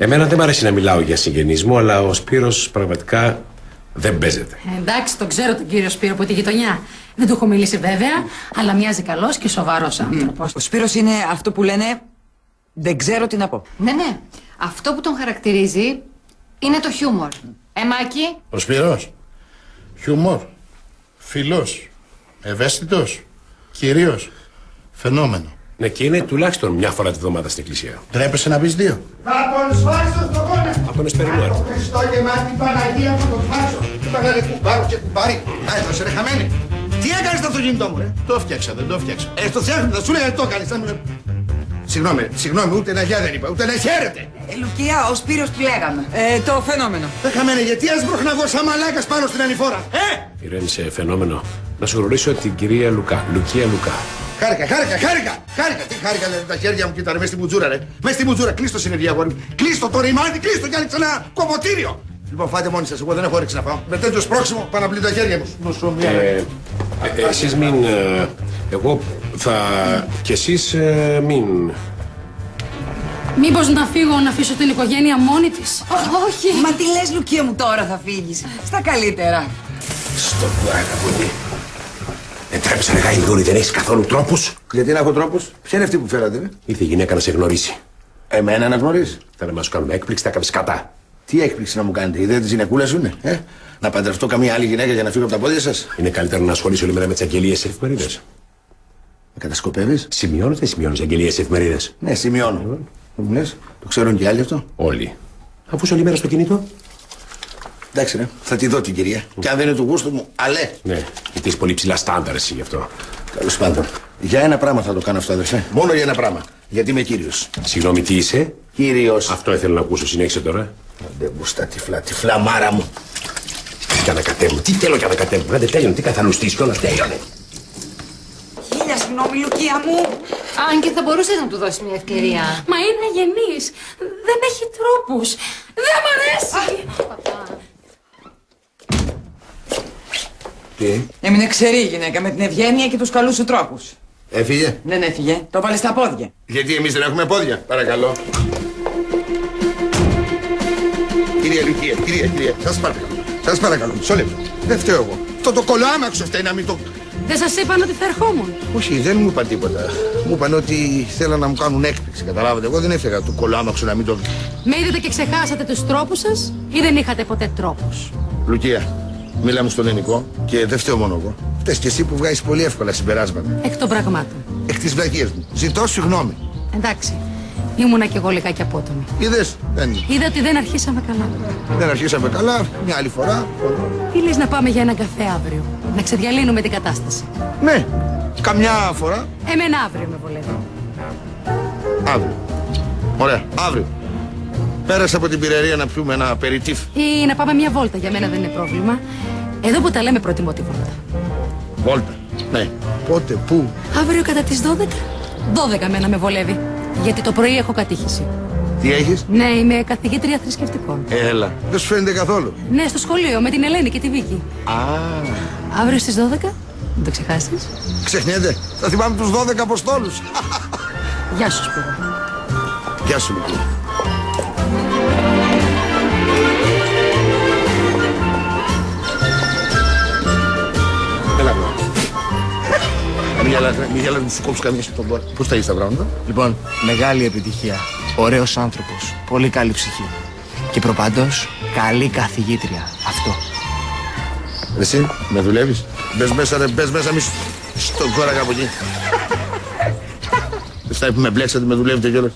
Εμένα δεν μ' αρέσει να μιλάω για συγγενείς μου, αλλά ο Σπύρος πραγματικά δεν παίζεται. Εντάξει, τον ξέρω τον κύριο Σπύρο από τη γειτονιά. Δεν του έχω μιλήσει βέβαια, αλλά μοιάζει καλός και σοβαρός άνθρωπος. Ο Σπύρος είναι αυτό που λένε δεν ξέρω τι να πω. Ναι. Αυτό που τον χαρακτηρίζει είναι το χιούμορ. Μάκη. Ο Σπύρος. Χιούμορ. Φιλός. Ευαίσθητος. Κυρίως. Φαινόμενο. Ναι, και είναι τουλάχιστον μια φορά τη βδομάδα στην εκκλησία. Τρέπεσαι να πεις 2. Θα τον σφάξω στο κόμμα. Από τον Εσπερινό. Χριστό και μάτι την Παναγία θα τον σφάξω. Είπα κουμπάρω και κουμπάρι. Έδωσε ρε χαμένη. Τι έκανες στο αυτοκίνητό μου ρε. Το φτιάξα, δεν το φτιάξα. Το φτιάχνω, θα σου λέει το έκανες. Συγγνώμη, ούτε να γεια δεν είπα, ούτε να χαίρετε. Λουκία, ο Σπύρος τι λέγαμε. Το φαινόμενο. Ρε χαμένη, γιατί έσπρωχνα εγώ σαν μαλάκας πάνω στην ανηφόρα. Ηρέμησε, φαινόμενο. Να σου γνωρίσω την κυρία Λουκά. Λουκία Λουκά. Χάρηκα. Τι χάρηκα, δηλαδή, τα χέρια μου κοίτανε μέσα στη μουτζούρα, ρε. Μέσα στη μουτζούρα, κλείστο συνεργεία, αγόρι μου. Κλείστο το ρημάδι, κλείστο κι άνοιξε ένα κομμωτήριο. Λοιπόν, φάτε μόνοι σας, εγώ δεν έχω όρεξη να φάω. Με τέτοιο σπρώξιμο, πάνω να πλύνω τα χέρια μου. Εσείς μην... εγώ θα... κι εσείς μην... Μήπως να φύγω να αφήσω την οικογένεια μόνη της. Όχι. Μα τι λες Λουκία μου τώρα θα φύγεις. Στα καλύτερα. Στο πουάκι. Δεν τρέπεσαι να γαϊδούρι, δεν έχεις καθόλου τρόπους. Γιατί να έχω τρόπους, ποια είναι αυτή που φέρατε, ρε. Ήρθε η γυναίκα να σε γνωρίσει. Εμένα να γνωρίσει. Θέλαμε να σου κάνουμε έκπληξη, τα έκανες κατά. Τι έκπληξη να μου κάνετε, είδατε τη γυναικούλα σου είναι, Να παντρευτώ καμία άλλη γυναίκα για να φύγω από τα πόδια σας. Είναι καλύτερο να ασχολείσαι όλη μέρα με τις αγγελίες στις εφημερίδες. Με κατασκοπεύεις. Σημειώνεις ή δεν σημειώνεις αγγελίες στις εφημερίδες? Ναι, σημειώνω. Δεν μου λες, το ξέρουν και οι άλλοι αυτό. Όλοι. Αφού είσαι όλη μέρα στο κινητό. Εντάξει, ρε, θα τη δω την κυρία. Και αν δεν είναι του γούστου μου, αλέ. Ναι, γιατί είσαι πολύ ψηλά στάνταρ εσύ γι' αυτό. Τέλος πάντων, για ένα πράγμα θα το κάνω αυτό, αδερφέ. Μόνο για ένα πράγμα. Γιατί είμαι κύριος. Συγγνώμη, τι είσαι? Κύριος. Αυτό ήθελα να ακούσω, συνέχισε τώρα. Δεν μου στα τυφλά μάρα μου. Τι κι ανακατεύουν, τι θέλω κι ανακατεύουν. Δεν τέλειωνε, τι καθαλουστείς κιόλας, τέλειωνε. Χίλια συγγνώμη Λουκία μου. Αν και θα μπορούσες να του δώσεις μια ευκαιρία. Μα είναι αγενής. Δεν έχει τρόπους. Δεν μ' αρέσει. Τι, Έμεινε ξερή η γυναίκα με την ευγένεια και τους καλούς σου τρόπους. έφυγε. Δεν έφυγε, το βάλε στα πόδια. Γιατί εμείς δεν έχουμε πόδια. Παρακαλώ. Κυρία Λουκία, κυρία, σας παρακαλώ, μισό λεπτό. Δεν φταίω εγώ. Το κολοάμαξο φταίει να μην το... Δεν σας είπαν ότι θα ερχόμουν. Όχι, δεν μου είπαν τίποτα. Μου είπαν ότι θέλαν να μου κάνουν έκπληξη. Καταλάβατε, εγώ δεν έφυγα του κολοάμαξου να μην το... Με είδατε και ξεχάσατε τους τρόπους σας ή δεν είχατε ποτέ τρόπους? Λουκία, μίλαμε στον ελληνικό και δεν φταίω μόνο εγώ. Φταίς και εσύ που βγάζεις πολύ εύκολα συμπεράσματα. Εκ των πραγμάτων. Εκ της βλακίας μου. Ζητώ συγγνώμη. Εντάξει. Ήμουνα κι εγώ λιγάκι απότομη. Είδες, Είδα ότι δεν αρχίσαμε καλά. δεν αρχίσαμε καλά. Μια άλλη φορά. Τι λες να πάμε για έναν καφέ αύριο? Να ξεδιαλύνουμε την κατάσταση. Ναι, καμιά φορά. Εμένα αύριο με βολεύει. Αύριο. Ωραία, αύριο. Πέρασα από την πυρερία να πιούμε ένα περιτύφ. Ή να πάμε μια βόλτα, για μένα δεν είναι πρόβλημα. Εδώ που τα λέμε προτιμώ τη βόλτα. Βόλτα. Ναι. Πότε, πού? Αύριο κατά τις 12. 12 εμένα με βολεύει. Γιατί το πρωί έχω κατήχηση. Τι έχεις? Ναι, είμαι καθηγήτρια θρησκευτικών. Έλα. Δεν σου φαίνεται καθόλου. Ναι, στο σχολείο με την Ελένη και τη Βίκη. Α, Αύριο στις 12. Δεν το ξεχάσεις. ξεχνιέται. Θα θυμάμαι τους 12 Αποστόλους. Γεια σου, Σπύρο. Γεια σου, Λουκία. Έλα, μπρο. Μην γελάς, μου σου κόψω καμία στον πόρο. Πώς τα είσαι τα πράγματα? Λοιπόν, μεγάλη επιτυχία. Ωραίος άνθρωπος. Πολύ καλή ψυχή. Και προπαντός, καλή καθηγήτρια. Αυτό. Εσύ, με δουλεύεις? Μπες μέσα ρε, μπες μέσα, μη στον κόρακα από εκεί. Δεν φτάνει που με μπλέξατε, με δουλεύετε κιόλας.